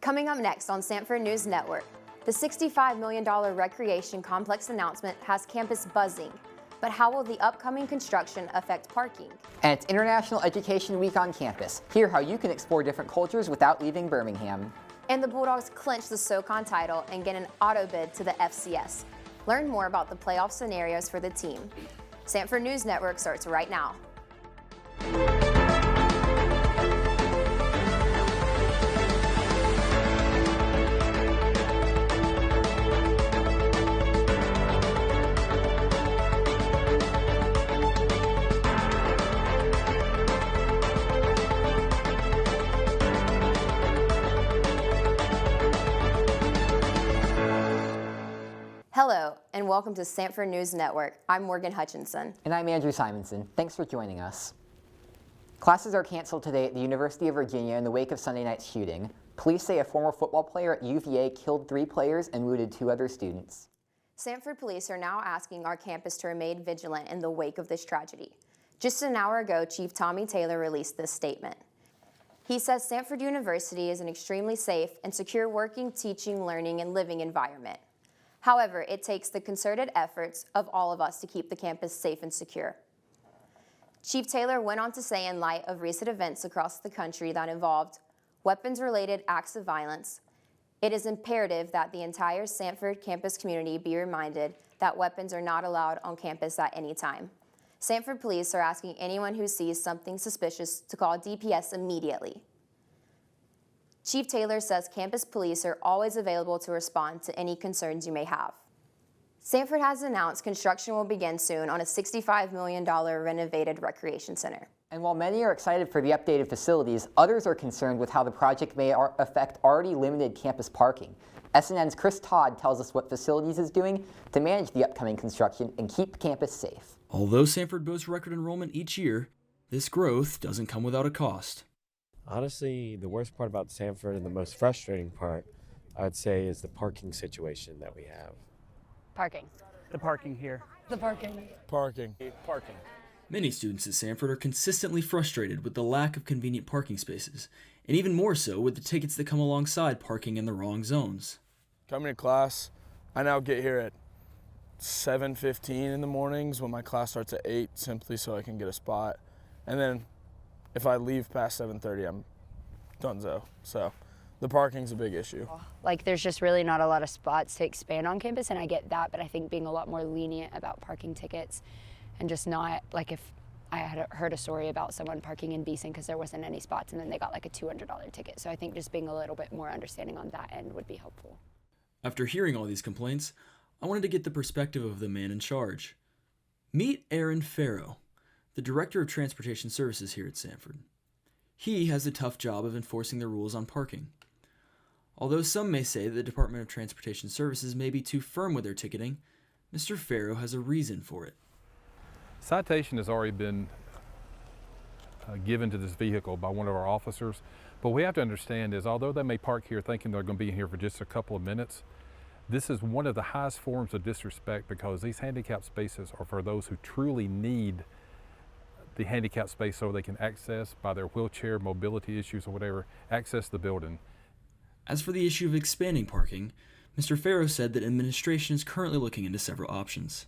Coming up next on Samford News Network, the $65 million recreation complex announcement has campus buzzing. But how will the upcoming construction affect parking? And it's International Education Week on campus. Hear how you can explore different cultures without leaving Birmingham. And the Bulldogs clinch the SoCon title and get an auto bid to the FCS. Learn more about the playoff scenarios for the team. Samford News Network starts right now. Hello, and welcome to Samford News Network. I'm Morgan Hutchinson. And I'm Andrew Simonson. Thanks for joining us. Classes are canceled today at the University of Virginia in the wake of Sunday night's shooting. Police say a former football player at UVA killed 3 players and wounded 2 other students. Samford police are now asking our campus to remain vigilant in the wake of this tragedy. Just an hour ago, Chief Tommy Taylor released this statement. He says Samford University is an extremely safe and secure working, teaching, learning, and living environment. However, it takes the concerted efforts of all of us to keep the campus safe and secure. Chief Taylor went on to say, in light of recent events across the country that involved weapons-related acts of violence, it is imperative that the entire Samford campus community be reminded that weapons are not allowed on campus at any time. Samford police are asking anyone who sees something suspicious to call DPS immediately. Chief Taylor says campus police are always available to respond to any concerns you may have. Samford has announced construction will begin soon on a $65 million renovated recreation center. And while many are excited for the updated facilities, others are concerned with how the project may affect already limited campus parking. SNN's Chris Todd tells us what Facilities is doing to manage the upcoming construction and keep campus safe. Although Samford boasts record enrollment each year, this growth doesn't come without a cost. Honestly, the worst part about Samford and the most frustrating part, I would say, is the parking situation that we have. Parking. The parking here. The parking. Parking. Parking. Many students at Samford are consistently frustrated with the lack of convenient parking spaces, and even more so with the tickets that come alongside parking in the wrong zones. Coming to class, I now get here at 7:15 in the mornings when my class starts at 8, simply so I can get a spot. And then if I leave past 7:30, I'm donezo. So the parking's a big issue. Like, there's just really not a lot of spots to expand on campus, and I get that, but I think being a lot more lenient about parking tickets and just not, like, if I had heard a story about someone parking in Beeson because there wasn't any spots and then they got like a $200 ticket. So I think just being a little bit more understanding on that end would be helpful. After hearing all these complaints, I wanted to get the perspective of the man in charge. Meet Aaron Farrow, the Director of Transportation Services here at Samford. He has the tough job of enforcing the rules on parking. Although some may say that the Department of Transportation Services may be too firm with their ticketing, Mr. Farrow has a reason for it. Citation has already been given to this vehicle by one of our officers, but what we have to understand is although they may park here thinking they're going to be here for just a couple of minutes, this is one of the highest forms of disrespect because these handicap spaces are for those who truly need the handicap space so they can access, by their wheelchair, mobility issues or whatever, access the building. As for the issue of expanding parking, Mr. Farrow said that administration is currently looking into several options.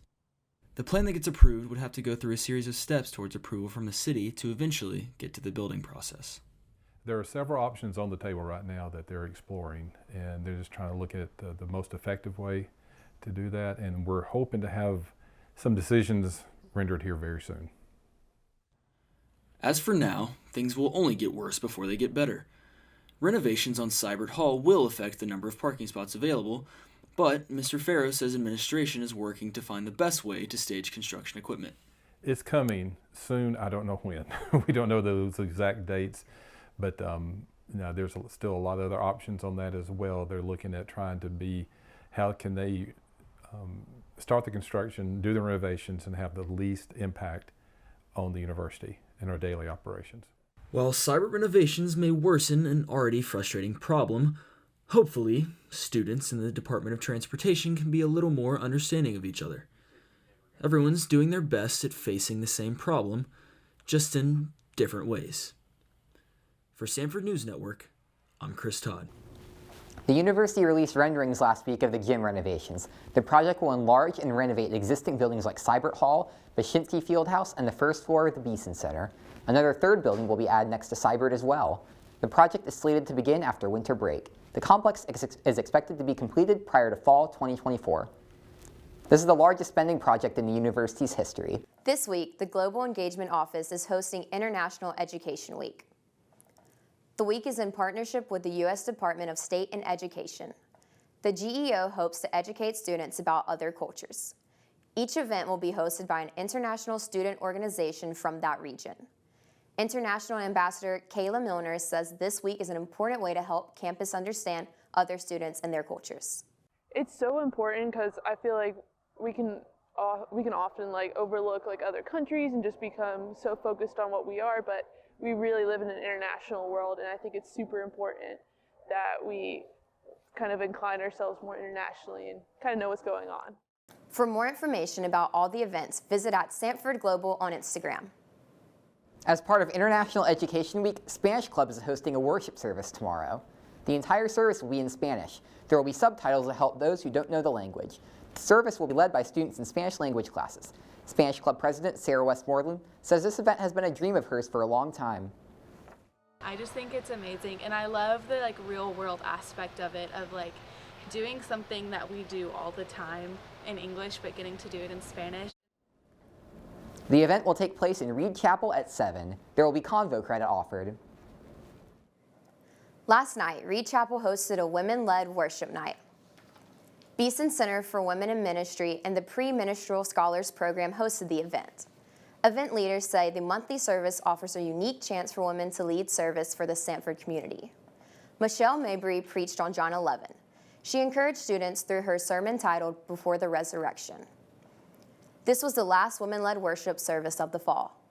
The plan that gets approved would have to go through a series of steps towards approval from the city to eventually get to the building process. There are several options on the table right now that they're exploring, and they're just trying to look at the most effective way to do that, and we're hoping to have some decisions rendered here very soon. As for now, things will only get worse before they get better. Renovations on Seibert Hall will affect the number of parking spots available, but Mr. Farrow says administration is working to find the best way to stage construction equipment. It's coming soon. I don't know when. We don't know those exact dates, but there's still a lot of other options on that as well. They're looking at trying to be, how can they start the construction, do the renovations, and have the least impact on the university and our daily operations. While Seibert renovations may worsen an already frustrating problem, hopefully, students in the Department of Transportation can be a little more understanding of each other. Everyone's doing their best at facing the same problem, just in different ways. For Samford News Network, I'm Chris Todd. The university released renderings last week of the gym renovations. The project will enlarge and renovate existing buildings like Seibert Hall, Bashinsky Fieldhouse, and the first floor of the Beeson Center. Another third building will be added next to Seibert as well. The project is slated to begin after winter break. The complex is expected to be completed prior to fall 2024. This is the largest spending project in the university's history. This week, the Global Engagement Office is hosting International Education Week. The week is in partnership with the U.S. Department of State and Education. The GEO hopes to educate students about other cultures. Each event will be hosted by an international student organization from that region. International Ambassador Kayla Milner says this week is an important way to help campus understand other students and their cultures. It's so important because I feel like we can often overlook other countries and just become so focused on what we are, but we really live in an international world, and I think it's super important that we kind of incline ourselves more internationally and kind of know what's going on. For more information about all the events, visit at Samford Global on Instagram. As part of International Education Week, Spanish Club is hosting a worship service tomorrow. The entire service will be in Spanish. There will be subtitles to help those who don't know the language. The service will be led by students in Spanish language classes. Spanish Club President Sarah Westmoreland says this event has been a dream of hers for a long time. I just think it's amazing, and I love the real world aspect of it, of doing something that we do all the time in English but getting to do it in Spanish. The event will take place in Reed Chapel at 7. There will be convo credit offered. Last night, Reed Chapel hosted a women-led worship night. Beeson Center for Women in Ministry and the Pre-Ministerial Scholars Program hosted the event. Event leaders say the monthly service offers a unique chance for women to lead service for the Samford community. Michelle Mabry preached on John 11. She encouraged students through her sermon titled Before the Resurrection. This was the last women-led worship service of the fall.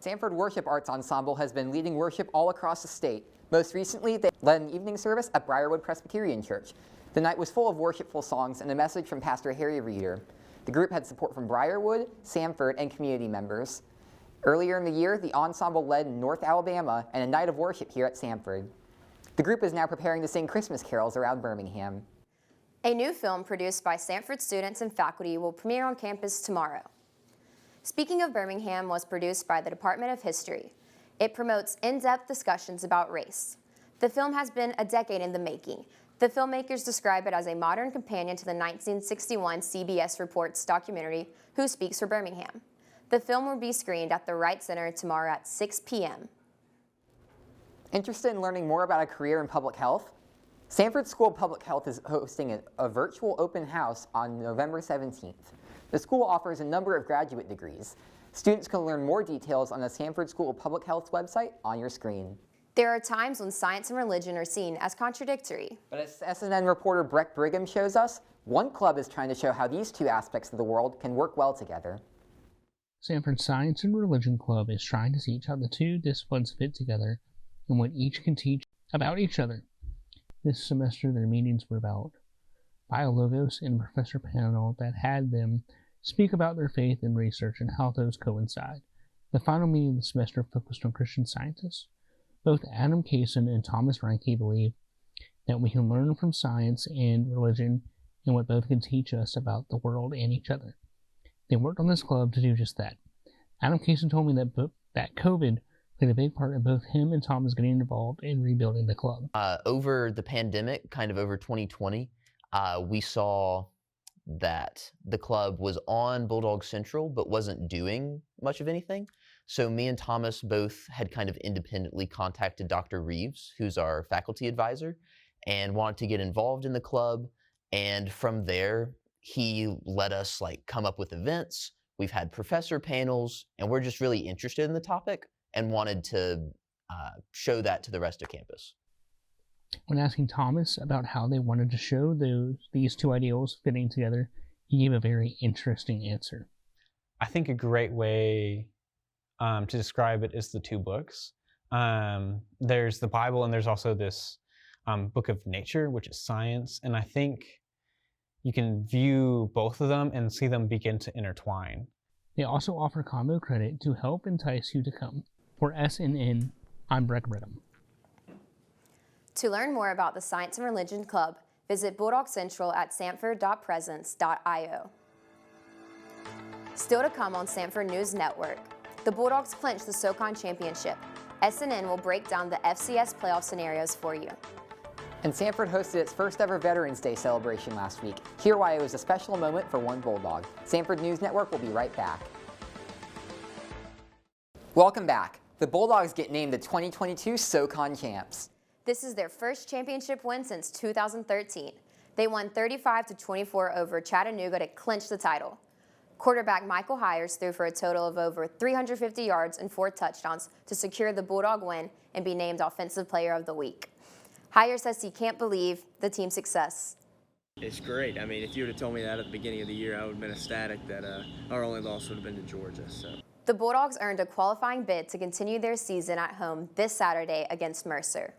Samford Worship Arts Ensemble has been leading worship all across the state. Most recently, they led an evening service at Briarwood Presbyterian Church. The night was full of worshipful songs and a message from Pastor Harry Reeder. The group had support from Briarwood, Samford, and community members. Earlier in the year, the ensemble led in North Alabama and a night of worship here at Samford. The group is now preparing to sing Christmas carols around Birmingham. A new film produced by Samford students and faculty will premiere on campus tomorrow. Speaking of Birmingham was produced by the Department of History. It promotes in-depth discussions about race. The film has been a decade in the making. The filmmakers describe it as a modern companion to the 1961 CBS Reports documentary, Who Speaks for Birmingham? The film will be screened at the Wright Center tomorrow at 6 p.m. Interested in learning more about a career in public health? Samford School of Public Health is hosting a virtual open house on November 17th. The school offers a number of graduate degrees. Students can learn more details on the Samford School of Public Health website on your screen. There are times when science and religion are seen as contradictory. But as SNN reporter Breck Brigham shows us, one club is trying to show how these two aspects of the world can work well together. Samford Science and Religion Club is trying to teach how the two disciplines fit together and what each can teach about each other. This semester, their meetings were about biologos and a professor panel that had them speak about their faith and research and how those coincide. The final meeting of the semester focused on Christian scientists. Both Adam Kaysen and Thomas Reinke believe that we can learn from science and religion and what both can teach us about the world and each other. They worked on this club to do just that. Adam Kaysen told me that COVID played a big part in both him and Thomas getting involved in rebuilding the club. Over the pandemic, kind of over 2020, we saw that the club was on Bulldog Central but wasn't doing much of anything. So me and Thomas both had kind of independently contacted Dr. Reeves, who's our faculty advisor, and wanted to get involved in the club. And from there, he let us come up with events. We've had professor panels, and we're just really interested in the topic and wanted to show that to the rest of campus. When asking Thomas about how they wanted to show these two ideals fitting together, he gave a very interesting answer. I think a great way to describe it is the two books. There's the Bible, and there's also this book of nature, which is science. And I think you can view both of them and see them begin to intertwine. They also offer combo credit to help entice you to come. For SNN, I'm Breck Brigham. To learn more about the Science and Religion Club, visit Bulldog Central at samford.presence.io. Still to come on Samford News Network, the Bulldogs clinched the SoCon Championship. SNN will break down the FCS playoff scenarios for you. And Samford hosted its first ever Veterans Day celebration last week. Hear why it was a special moment for one Bulldog. Samford News Network will be right back. Welcome back. The Bulldogs get named the 2022 SoCon champs. This is their first championship win since 2013. They won 35-24 over Chattanooga to clinch the title. Quarterback Michael Hires threw for a total of over 350 yards and 4 touchdowns to secure the Bulldog win and be named Offensive Player of the Week. Hires says he can't believe the team's success. It's great. I mean, if you would have told me that at the beginning of the year, I would have been ecstatic that our only loss would have been to Georgia. So. The Bulldogs earned a qualifying bid to continue their season at home this Saturday against Mercer.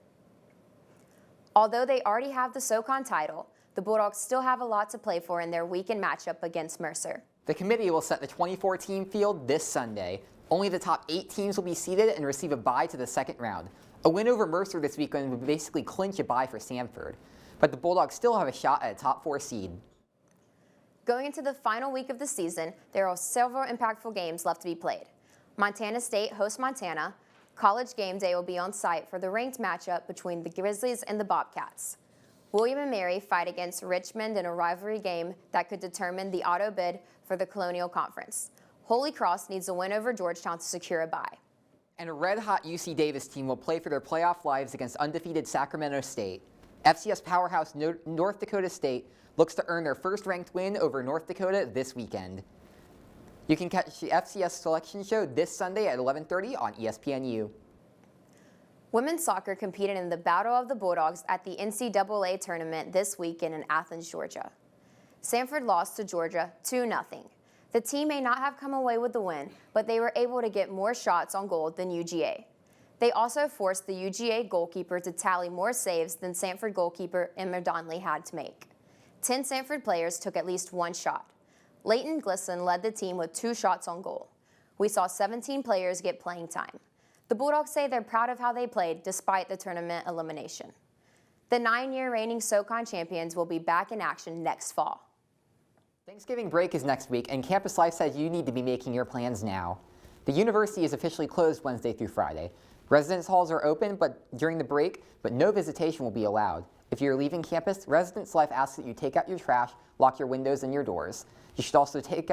Although they already have the SoCon title, the Bulldogs still have a lot to play for in their weekend matchup against Mercer. The committee will set the 24-team field this Sunday. Only the top 8 teams will be seeded and receive a bye to the second round. A win over Mercer this weekend would basically clinch a bye for Samford. But the Bulldogs still have a shot at a top 4 seed. Going into the final week of the season, there are several impactful games left to be played. Montana State hosts Montana. College game day will be on site for the ranked matchup between the Grizzlies and the Bobcats. William & Mary fight against Richmond in a rivalry game that could determine the auto bid for the Colonial Conference. Holy Cross needs a win over Georgetown to secure a bye. And a red-hot UC Davis team will play for their playoff lives against undefeated Sacramento State. FCS powerhouse North Dakota State looks to earn their first-ranked win over North Dakota this weekend. You can catch the FCS selection show this Sunday at 11:30 on ESPNU. Women's soccer competed in the Battle of the Bulldogs at the NCAA tournament this weekend in Athens, Georgia. Samford lost to Georgia 2-0. The team may not have come away with the win, but they were able to get more shots on goal than UGA. They also forced the UGA goalkeeper to tally more saves than Samford goalkeeper Emma Donnelly had to make. 10 Samford players took at least 1 shot. Leighton Glisson led the team with 2 shots on goal. We saw 17 players get playing time. The Bulldogs say they're proud of how they played despite the tournament elimination. The 9-year reigning SoCon champions will be back in action next fall. Thanksgiving break is next week, and Campus Life says you need to be making your plans now. The university is officially closed Wednesday through Friday. Residence halls are open during the break, but no visitation will be allowed. If you're leaving campus, Residence Life asks that you take out your trash, lock your windows and your doors. You should also take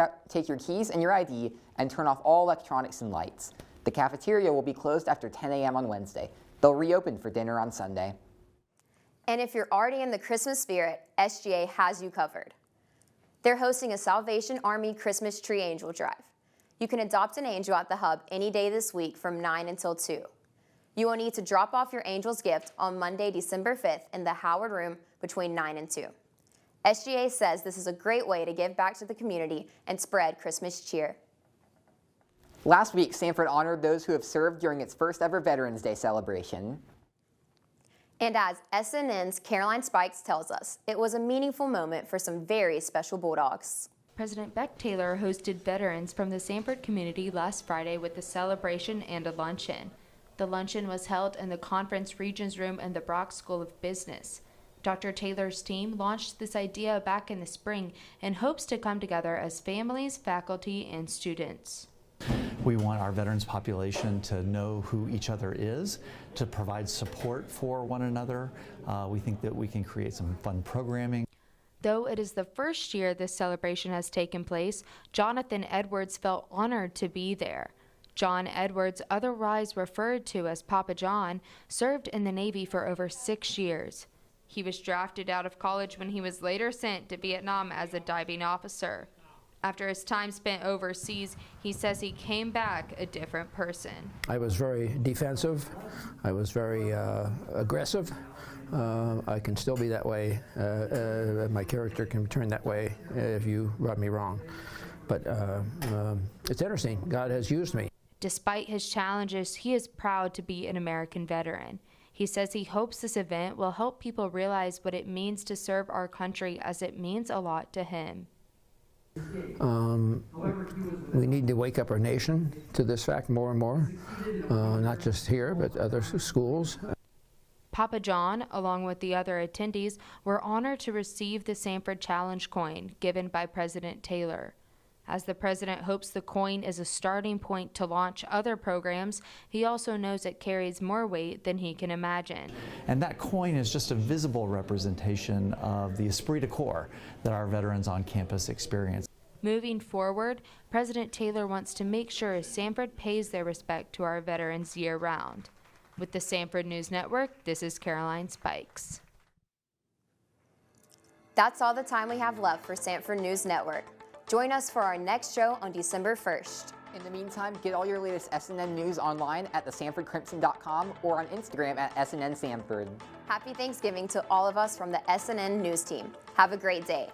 your keys and your ID and turn off all electronics and lights. The cafeteria will be closed after 10 a.m. on Wednesday. They'll reopen for dinner on Sunday. And if you're already in the Christmas spirit, SGA has you covered. They're hosting a Salvation Army Christmas Tree Angel Drive. You can adopt an angel at the Hub any day this week from 9 until 2. You will need to drop off your angel's gift on Monday, December 5th in the Howard Room between 9 and 2. SGA says this is a great way to give back to the community and spread Christmas cheer. Last week, Samford honored those who have served during its first ever Veterans Day celebration. And as SNN's Caroline Spikes tells us, it was a meaningful moment for some very special Bulldogs. President Beck Taylor hosted veterans from the Samford community last Friday with a celebration and a luncheon. The luncheon was held in the Conference Regents Room in the Brock School of Business. Dr. Taylor's team launched this idea back in the spring and hopes to come together as families, faculty, and students. We want our veterans population to know who each other is, to provide support for one another. We think that we can create some fun programming. Though it is the first year this celebration has taken place, Jonathan Edwards felt honored to be there. John Edwards, otherwise referred to as Papa John, served in the Navy for over 6 years. He was drafted out of college when he was later sent to Vietnam as a diving officer. After his time spent overseas, he says he came back a different person. I was very defensive. I was very aggressive. I can still be that way. My character can turn that way if you rub me wrong. But it's interesting. God has used me. Despite his challenges, he is proud to be an American veteran. He says he hopes this event will help people realize what it means to serve our country, as it means a lot to him. We need to wake up our nation to this fact more and more, not just here, but other schools. Papa John, along with the other attendees, were honored to receive the Samford Challenge coin given by President Taylor. As the president hopes the coin is a starting point to launch other programs, he also knows it carries more weight than he can imagine. And that coin is just a visible representation of the esprit de corps that our veterans on campus experience. Moving forward, President Taylor wants to make sure Samford pays their respect to our veterans year-round. With the Samford News Network, this is Caroline Spikes. That's all the time we have left for Samford News Network. Join us for our next show on December 1st. In the meantime, get all your latest SNN news online at thesamfordcrimson.com or on Instagram at SNN Samford. Happy Thanksgiving to all of us from the SNN News team. Have a great day.